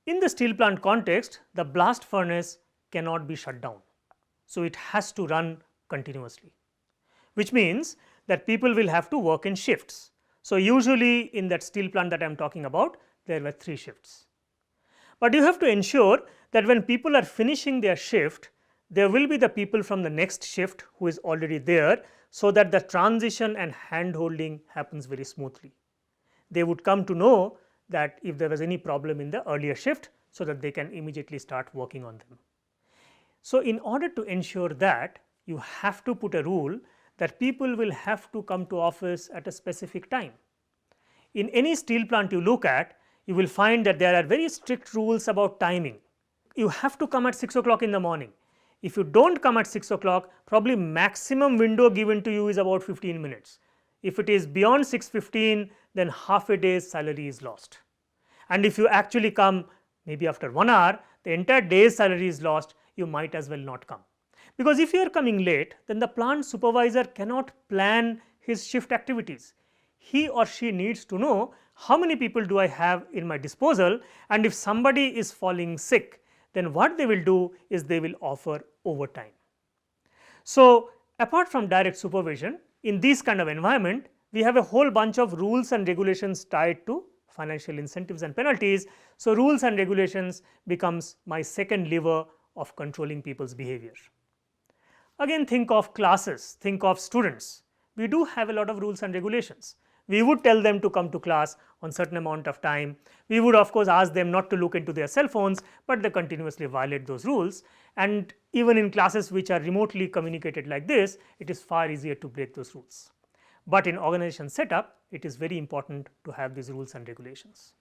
In the steel plant context, the blast furnace cannot be shut down. So, it has to run continuously, which means that people will have to work in shifts. So, usually in that steel plant that I am talking about, there were 3 shifts. But you have to ensure that when people are finishing their shift, there will be the people from the next shift who is already there, so that the transition and hand holding happens very smoothly. They would come to know that if there was any problem in the earlier shift, so that they can immediately start working on them. So, in order to ensure that, you have to put a rule that people will have to come to office at a specific time. In any steel plant you look at, you will find that there are very strict rules about timing. You have to come at 6 o'clock in the morning. If you do not come at 6 o'clock, probably maximum window given to you is about 15 minutes. If it is beyond 6:15, then half a day's salary is lost. And if you actually come maybe after 1 hour, the entire day's salary is lost, you might as well not come. Because if you are coming late, then the plant supervisor cannot plan his shift activities. He or she needs to know how many people do I have in my disposal, and if somebody is falling sick, then what they will do is they will offer overtime. So, apart from direct supervision, in this kind of environment, we have a whole bunch of rules and regulations tied to financial incentives and penalties. So, rules and regulations becomes my second lever of controlling people's behavior. Again, think of classes, think of students. We do have a lot of rules and regulations. We would tell them to come to class on certain amount of time. We would of course ask them not to look into their cell phones, but they continuously violate those rules. And even in classes which are remotely communicated like this, it is far easier to break those rules. But in organization setup, it is very important to have these rules and regulations.